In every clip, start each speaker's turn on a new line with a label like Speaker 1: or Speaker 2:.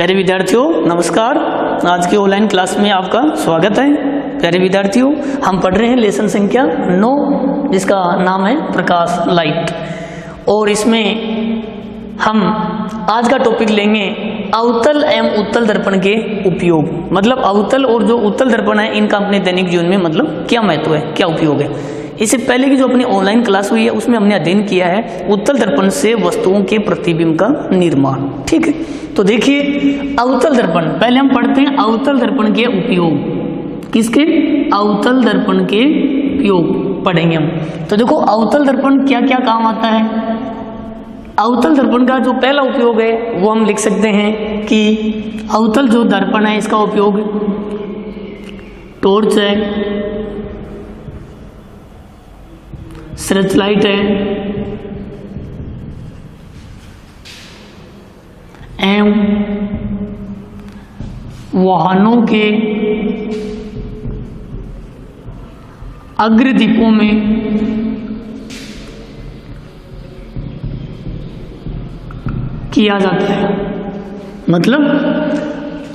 Speaker 1: प्यारे विद्यार्थियों नमस्कार। आज की ऑनलाइन क्लास में आपका स्वागत है। प्यारे विद्यार्थियों, हम पढ़ रहे हैं लेसन संख्या 9 जिसका नाम है प्रकाश लाइट, और इसमें हम आज का टॉपिक लेंगे अवतल एवं उत्तल दर्पण के उपयोग। मतलब अवतल और जो उत्तल दर्पण है इनका अपने दैनिक जीवन में मतलब क्या महत्व है, क्या उपयोग है। इससे पहले की जो अपनी ऑनलाइन क्लास हुई है उसमें हमने अध्ययन किया है उत्तल दर्पण से वस्तुओं के प्रतिबिंब का निर्माण। ठीक है, तो देखिए अवतल दर्पण, पहले हम पढ़ते हैं अवतल दर्पण के उपयोग। किसके? अवतल दर्पण के उपयोग पढ़ेंगे हम। तो देखो अवतल दर्पण क्या क्या काम आता है। अवतल दर्पण का जो पहला उपयोग है वो हम लिख सकते हैं कि अवतल जो दर्पण है इसका उपयोग टॉर्च है, सर्च लाइट है एवं वाहनों के अग्रदीपों में किया जाता है। मतलब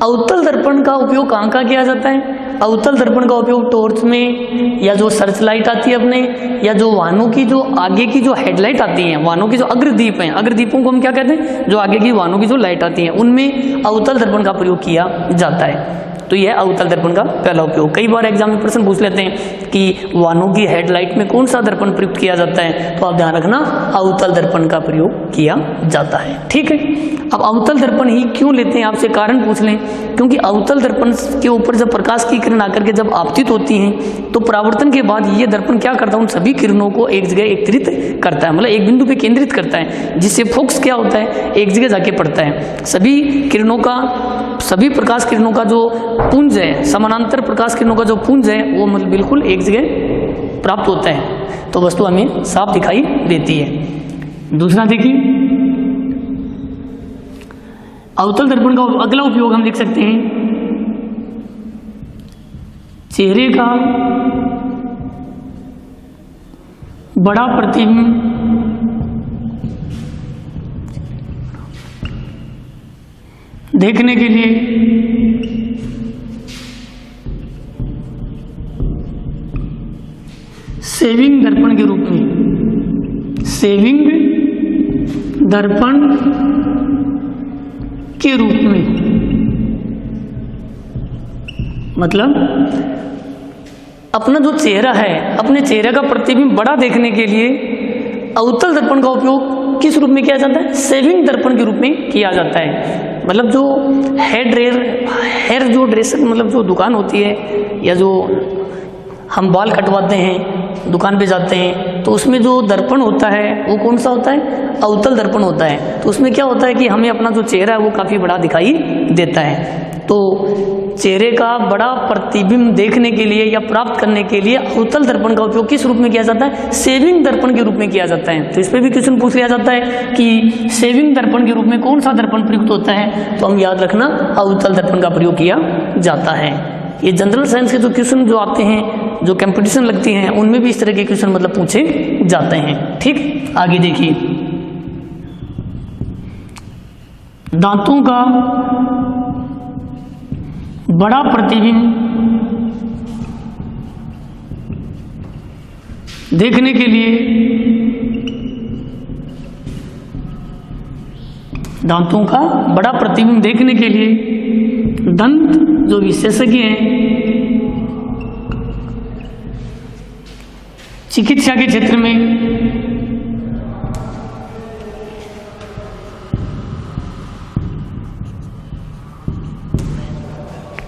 Speaker 1: अवतल दर्पण का उपयोग कहाँ कहाँ किया जाता है? अवतल दर्पण का उपयोग टॉर्च में, या जो सर्च लाइट आती है अपने, या जो वाहनों की जो आगे की जो हेडलाइट आती है, वाहनों की जो अग्रदीप हैं, अग्रदीपों को हम क्या कहते हैं? जो आगे की वाहनों की जो लाइट आती है उनमें अवतल दर्पण का प्रयोग किया जाता है। तो यह अवतल दर्पण का पहला उपयोग। कई बार एग्जाम में प्रश्न पूछ लेते हैं कि वाहनों की हेडलाइट में कौन सा दर्पण प्रयुक्त किया जाता है, तो आप ध्यान रखना अवतल दर्पण का प्रयोग किया जाता है। ठीक है, अब अवतल दर्पण ही क्यों लेते हैं, आपसे कारण पूछ लें। क्योंकि अवतल दर्पण के ऊपर जब प्रकाश की किरण आकर के जब आपतित होती हैं तो परावर्तन के बाद ये दर्पण क्या करता है, उन सभी किरणों को एक जगह एकत्रित करता है, मतलब एक बिंदु पे केंद्रित करता है, जिससे फोकस क्या होता है, एक जगह जाके पड़ता है। सभी किरणों का, सभी प्रकाश किरणों का जो पुंज है, समानांतर प्रकाश किरणों का जो पुंज है वो मतलब बिल्कुल एक जगह प्राप्त होता है, तो वस्तु हमें साफ दिखाई देती है। दूसरा देखिए अवतल दर्पण का अगला उपयोग हम लिख सकते हैं चेहरे का बड़ा प्रतिबिंब देखने के लिए सेविंग दर्पण के रूप में, सेविंग दर्पण के रूप में, मतलब अपना जो चेहरा है, अपने चेहरे का प्रतिबिंब बड़ा देखने के लिए अवतल दर्पण का उपयोग किस रूप में किया जाता है? सेविंग दर्पण के रूप में किया जाता है। मतलब जो हेयर जो ड्रेसर, मतलब जो दुकान होती है या जो हम बाल कटवाते हैं, दुकान पे जाते हैं, तो उसमें जो दर्पण होता है वो कौन सा होता है? अवतल दर्पण होता है। तो उसमें क्या होता है कि हमें अपना जो चेहरा है वो काफ़ी बड़ा दिखाई देता है। तो चेहरे का बड़ा प्रतिबिंब देखने के लिए या प्राप्त करने के लिए अवतल दर्पण का उपयोग किस रूप में किया जाता है? सेविंग दर्पण के रूप में किया जाता है। तो इस पर भी क्वेश्चन पूछ लिया जाता है कि सेविंग दर्पण के रूप में कौन सा दर्पण प्रयुक्त होता है, तो हम याद रखना अवतल दर्पण का प्रयोग किया जाता है। ये जनरल साइंस के जो क्वेश्चन जो आते हैं, जो कंपटीशन लगती हैं, उनमें भी इस तरह के क्वेश्चन मतलब पूछे जाते हैं। ठीक, आगे देखिए दांतों का बड़ा प्रतिबिंब देखने के लिए, दांतों का बड़ा प्रतिबिंब देखने के लिए दंत जो विशेषज्ञ हैं चिकित्सा के क्षेत्र में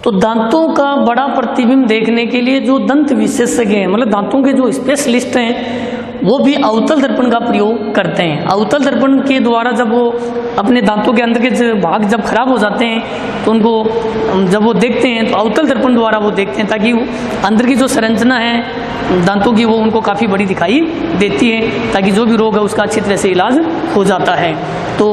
Speaker 1: तो दांतों का बड़ा प्रतिबिंब देखने के लिए जो दंत विशेषज्ञ हैं, मतलब दांतों के जो स्पेशलिस्ट हैं, वो भी अवतल दर्पण का प्रयोग करते हैं। अवतल दर्पण के द्वारा जब वो अपने दांतों के अंदर के भाग जब खराब हो जाते हैं तो उनको जब वो देखते हैं तो अवतल दर्पण द्वारा वो देखते हैं, ताकि अंदर की जो संरचना है दांतों की वो उनको काफ़ी बड़ी दिखाई देती है, ताकि जो भी रोग है उसका अच्छी तरह से इलाज हो जाता है। तो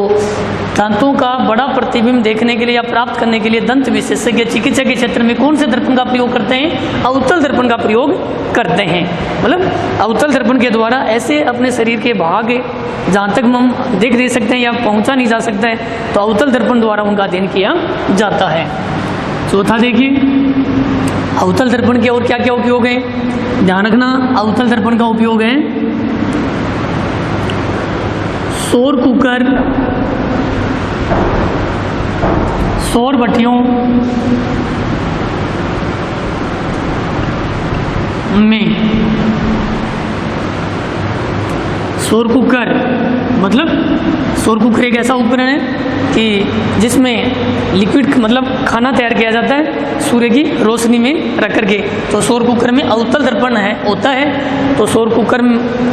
Speaker 1: दांतों का बड़ा प्रतिबिंब देखने के लिए या प्राप्त करने के लिए दंत विशेषज्ञ चिकित्सा के क्षेत्र में कौन से दर्पण का प्रयोग करते हैं? अवतल दर्पण का प्रयोग करते हैं। मतलब अवतल दर्पण के द्वारा ऐसे अपने शरीर के भाग जहाँ तक हम देख नहीं सकते हैं या पहुँचा नहीं जा सकता है, तो अवतल दर्पण द्वारा उनका अध्ययन किया जाता है। चौथा देखिए, अवतल दर्पण के और क्या क्या उपयोग है? ध्यान रखना, अवतल दर्पण का उपयोग है सौर कुकर, सौर भट्टियों में, सौर कुकर मतलब सौर कुकर एक ऐसा उपकरण है कि जिसमें लिक्विड मतलब खाना तैयार किया जाता है सूर्य की रोशनी में रख करके। तो सौर कुकर में अवतल दर्पण होता है। तो सौर कुकर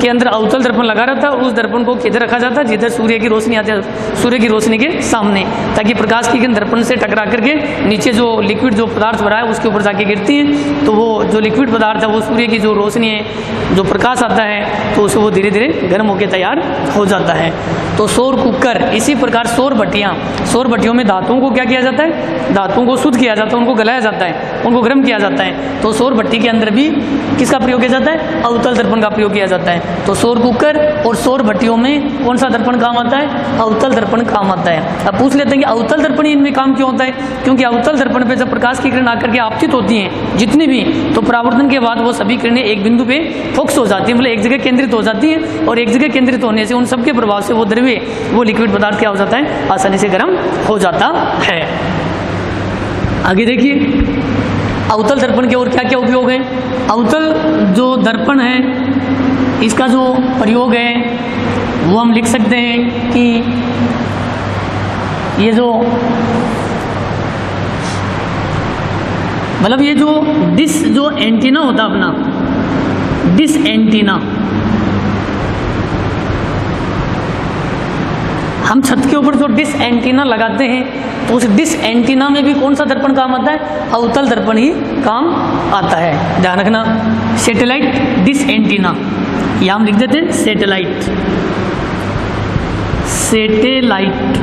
Speaker 1: के अंदर अवतल दर्पण लगा रहता है और उस दर्पण को किधर रखा जाता है? जिधर सूर्य की रोशनी आती है, सूर्य की रोशनी के सामने, ताकि प्रकाश की किरण दर्पण से टकरा करके नीचे जो लिक्विड जो पदार्थ भरा है उसके ऊपर जाके गिरती है। तो वो जो लिक्विड पदार्थ है वो सूर्य की जो रोशनी है, जो प्रकाश आता है, तो उसे वो धीरे धीरे गर्म होकर तैयार हो जाता है। तो सौर कुकर, इसी प्रकार सौर भट्टियों में धातुओं को क्या किया जाता है? धातुओं को शुद्ध किया जाता है, उनको गलाया जाता है, उनको गर्म किया जाता है। तो सौर भट्टी के अंदर भी किसका प्रयोग किया जाता है? अवतल दर्पण का प्रयोग किया जाता है। तो सौर कुकर और सौर भट्टियों में कौन सा दर्पण काम आता है? अवतल दर्पण काम आता है। अब पूछ लेते हैं कि अवतल दर्पण इनमें काम क्यों होता है? क्योंकि अवतल दर्पण पे जब प्रकाश की किरण आकर के आपतित होती हैं जितनी भी, तो परावर्तन के बाद वो सभी किरणें एक बिंदु पे फोकस हो जाती है, मतलब एक जगह केंद्रित हो जाती है, और एक जगह केंद्रित होने से उन सबके प्रभाव से वो द्रव्य, वो लिक्विड पदार्थ क्या हो जाता है? आसानी से गर्म हो जाता है। आगे देखिए, अवतल दर्पण के और क्या क्या उपयोग है? अवतल जो दर्पण है इसका जो प्रयोग है वो हम लिख सकते हैं कि ये जो मतलब ये जो डिश जो एंटीना होता है अपना, डिश एंटीना, हम छत के ऊपर जो डिश एंटीना लगाते हैं तो उस डिश एंटीना में भी कौन सा दर्पण काम आता है? अवतल दर्पण ही काम आता है। ध्यान रखना, सैटेलाइट डिश एंटीना, या हम लिख देते हैं सैटेलाइट, सैटेलाइट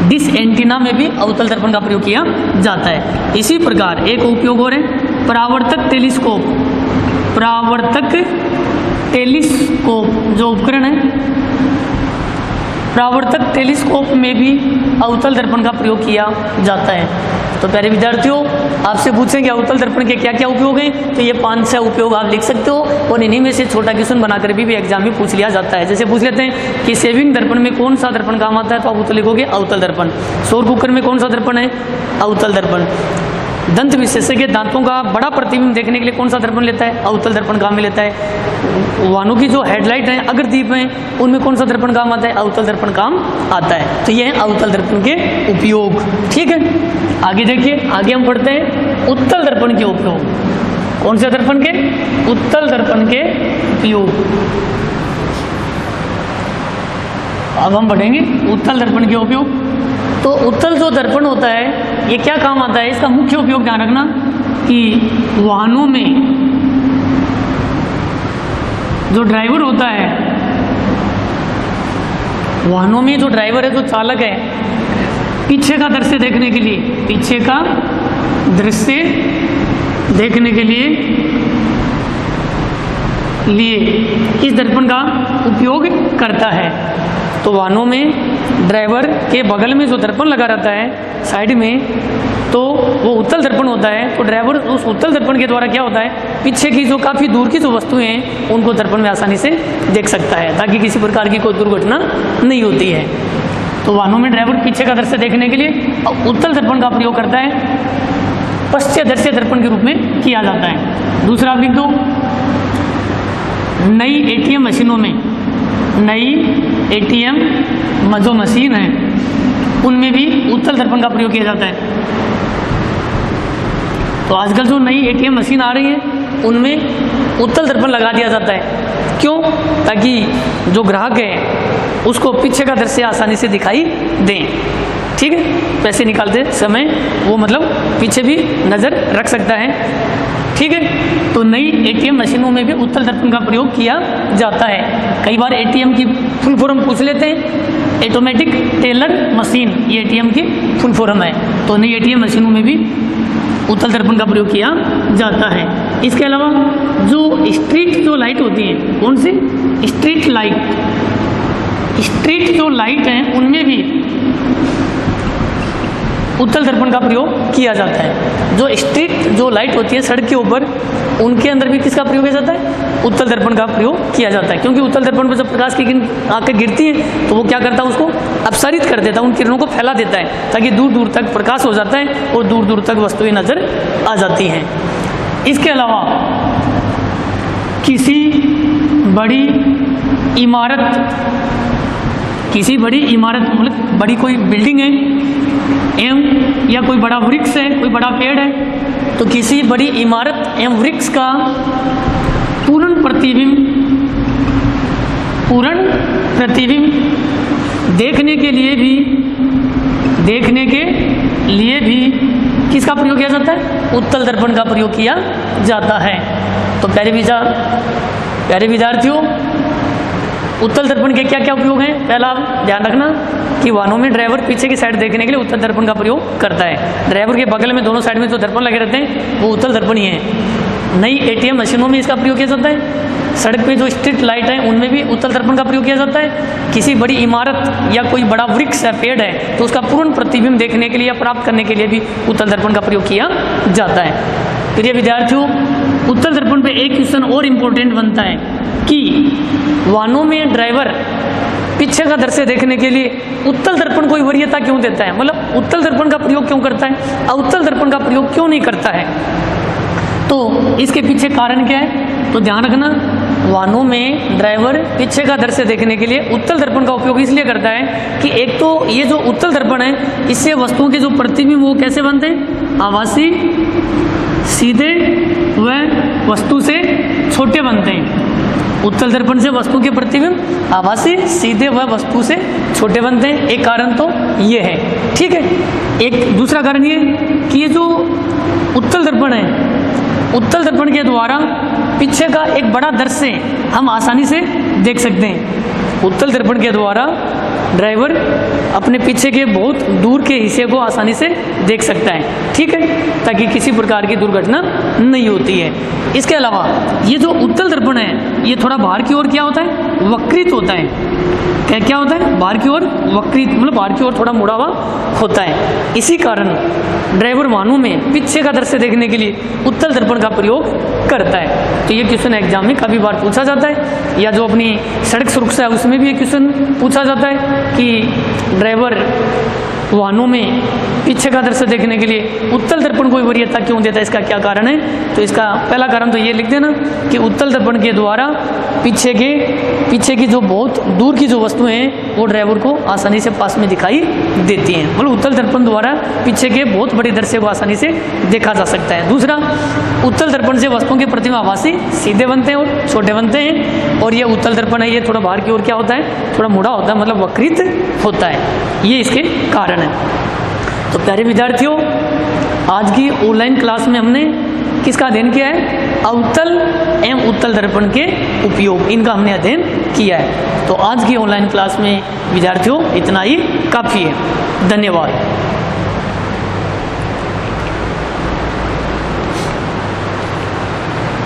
Speaker 1: डिश एंटीना में भी अवतल दर्पण का प्रयोग किया जाता है। इसी प्रकार एक उपयोग और है परावर्तक टेलीस्कोप, परावर्तक टेलीस्कोप जो उपकरण है, परावर्तक टेलीस्कोप में भी अवतल दर्पण का प्रयोग किया जाता है। तो प्यारे विद्यार्थियों, आपसे पूछेंगे अवतल दर्पण के क्या क्या उपयोग हैं, तो ये 5-6 उपयोग आप लिख सकते हो, और इन्हीं में से छोटा क्वेश्चन बनाकर भी एग्जाम में पूछ लिया जाता है। जैसे पूछ लेते हैं कि सेविंग दर्पण में कौन सा दर्पण काम आता है, तो आप उत्तर लिखोगे अवतल दर्पण। सौर कुकर में कौन सा दर्पण है? अवतल दर्पण। दंत विशेषज्ञ दांतों का बड़ा प्रतिबिंब देखने के लिए कौन सा दर्पण लेता है? अवतल दर्पण काम में लेता है। वाहनों की जो हेडलाइट है, अग्रदीप हैं, उनमें कौन सा दर्पण काम आता है? अवतल दर्पण काम आता है। तो ये है अवतल दर्पण के उपयोग। ठीक है, आगे देखिए, आगे हम पढ़ते हैं उत्तल दर्पण के उपयोग। कौन से दर्पण के? उत्तल दर्पण के उपयोग। अब हम पढ़ेंगे उत्तल दर्पण के उपयोग। तो उत्तल जो दर्पण होता है ये क्या काम आता है? इसका मुख्य उपयोग ध्यान रखना कि वाहनों में जो ड्राइवर होता है, वाहनों में जो ड्राइवर है, जो चालक है, पीछे का दृश्य देखने के लिए, पीछे का दृश्य देखने के लिए इस दर्पण का उपयोग करता है। तो वाहनों में ड्राइवर के बगल में जो दर्पण लगा रहता है साइड में, तो वो उत्तल दर्पण होता है। तो ड्राइवर उस उत्तल दर्पण के द्वारा क्या होता है, पीछे की जो काफ़ी दूर की जो वस्तुएं हैं उनको दर्पण में आसानी से देख सकता है, ताकि किसी प्रकार की कोई दुर्घटना नहीं होती है। तो वाहनों में ड्राइवर पीछे का दृश्य देखने के लिए उत्तल दर्पण का प्रयोग करता है, पश्चिम दृश्य दर्पण के रूप में किया जाता है। दूसरा आप लिख दो, नई एटीएम मशीनों में, नई एटीएम जो मशीन है उनमें भी उत्तल दर्पण का प्रयोग किया जाता है। तो आजकल जो नई एटीएम मशीन आ रही है उनमें उत्तल दर्पण लगा दिया जाता है। क्यों? ताकि जो ग्राहक है उसको पीछे का दृश्य आसानी से दिखाई दें। ठीक है, पैसे निकालते समय वो मतलब पीछे भी नज़र रख सकता है। ठीक है, तो नई एटीएम मशीनों में भी उत्तल दर्पण का प्रयोग किया जाता है। कई बार एटीएम की फुल फॉर्म पूछ लेते हैं ऑटोमेटिक टेलर मशीन, ये एटीएम की फुल फॉर्म है। तो नई एटीएम मशीनों में भी उत्तल दर्पण का प्रयोग किया जाता है। इसके अलावा जो स्ट्रीट जो लाइट होती है, कौन सी? स्ट्रीट लाइट, स्ट्रीट जो लाइट हैं उनमें भी उत्तल दर्पण का प्रयोग किया जाता है। जो स्ट्रीट जो लाइट होती है सड़क के ऊपर, उनके अंदर भी किसका प्रयोग किया जाता है? उत्तल दर्पण का प्रयोग किया जाता है। क्योंकि उत्तल दर्पण पर जब प्रकाश की किरण आकर गिरती है तो वो क्या करता है, उसको अपसारित कर देता है, उन किरणों को फैला देता है, ताकि दूर दूर तक प्रकाश हो जाता है और दूर दूर तक वस्तुएं नजर आ जाती हैं। इसके अलावा किसी बड़ी इमारत, किसी बड़ी इमारत मतलब बड़ी कोई बिल्डिंग है एवं या कोई बड़ा वृक्ष है, कोई बड़ा पेड़ है, तो किसी बड़ी इमारत एवं वृक्ष का पूर्ण प्रतिबिंब देखने के लिए भी किसका प्रयोग किया जाता है? उत्तल दर्पण का प्रयोग किया जाता है। तो प्यारे विद्यार्थियों, उत्तल दर्पण के क्या क्या उपयोग हैं? पहला ध्यान रखना कि वाहनों में ड्राइवर पीछे की साइड देखने के लिए उत्तल दर्पण का प्रयोग करता है। ड्राइवर के बगल में दोनों साइड में जो दर्पण लगे रहते हैं वो उत्तल दर्पण ही है। नई एटीएम मशीनों में इसका प्रयोग किया जाता है। सड़क पे जो स्ट्रीट लाइट है उनमें भी उत्तल दर्पण का प्रयोग किया जाता है। किसी बड़ी इमारत या कोई बड़ा वृक्ष है, पेड़ है, तो उसका पूर्ण प्रतिबिंब देखने के लिए या प्राप्त करने के लिए भी उत्तल दर्पण का प्रयोग किया जाता है। प्रिय विद्यार्थियों, उत्तल दर्पण पे एक क्वेश्चन और इम्पोर्टेंट बनता है कि वाहनों में ड्राइवर पीछे का दृश्य देखने के लिए उत्तल दर्पण को वरीयता क्यों देता है, मतलब उत्तल दर्पण का प्रयोग क्यों करता है, अवतल दर्पण का प्रयोग क्यों नहीं करता है? तो इसके पीछे कारण क्या है? तो ध्यान रखना, वाहनों में ड्राइवर पीछे का दृश्य देखने के लिए उत्तल दर्पण का उपयोग इसलिए करता है कि एक तो ये जो उत्तल दर्पण है, इससे वस्तुओं के जो प्रतिबिंब वो कैसे बनते हैं? आभासी, सीधे व वस्तु से छोटे बनते हैं। उत्तल दर्पण से वस्तु के प्रतिबिंब आभासी, सीधे व वस्तु से छोटे बनते हैं। एक कारण तो ये है, ठीक है। एक दूसरा कारण ये कि ये जो उत्तल दर्पण है, उत्तल दर्पण के द्वारा पीछे का एक बड़ा दृश्य हम आसानी से देख सकते हैं। उत्तल दर्पण के द्वारा ड्राइवर अपने पीछे के बहुत दूर के हिस्से को आसानी से देख सकता है, ठीक है, ताकि किसी प्रकार की दुर्घटना नहीं होती है। इसके अलावा ये जो उत्तल दर्पण है ये थोड़ा बाहर की ओर क्या होता है? वक्रित होता है। क्या होता है? बाहर की ओर वक्रित, मतलब बाहर की ओर थोड़ा मुड़ा हुआ होता है। इसी कारण ड्राइवर वाहनों में पीछे का दृश्य देखने के लिए उत्तल दर्पण का प्रयोग करता है। तो ये क्वेश्चन एग्जाम में काफ़ी बार पूछा जाता है, या जो अपनी सड़क सुरक्षा है उसमें भी ये क्वेश्चन पूछा जाता है कि ड्राइवर वाहनों में पीछे का दृश्य देखने के लिए उत्तल दर्पण को वरीयता क्यों देता है, इसका क्या कारण है? तो इसका पहला कारण तो ये लिख देना कि उत्तल दर्पण के द्वारा पीछे की जो बहुत दूर की जो वस्तुएं हैं वो ड्राइवर को आसानी से पास में दिखाई देती हैं। मतलब उत्तल दर्पण द्वारा पीछे के बहुत बड़े दृश्य को आसानी से देखा जा सकता है। दूसरा, उत्तल दर्पण से वस्तुओं के प्रतिबिंब आभासी, सीधे बनते हैं और छोटे बनते हैं। और ये उत्तल दर्पण है ये थोड़ा बाहर की ओर क्या होता है? थोड़ा मुड़ा होता है, मतलब वक्रित होता है। ये इसके कारण है। तो प्यारे विद्यार्थियों, आज की ऑनलाइन क्लास में हमने किसका अध्ययन किया है? अवतल एवं उत्तल दर्पण के उपयोग, इनका हमने अध्ययन किया है। तो आज की ऑनलाइन क्लास में विद्यार्थियों इतना ही काफ़ी है। धन्यवाद।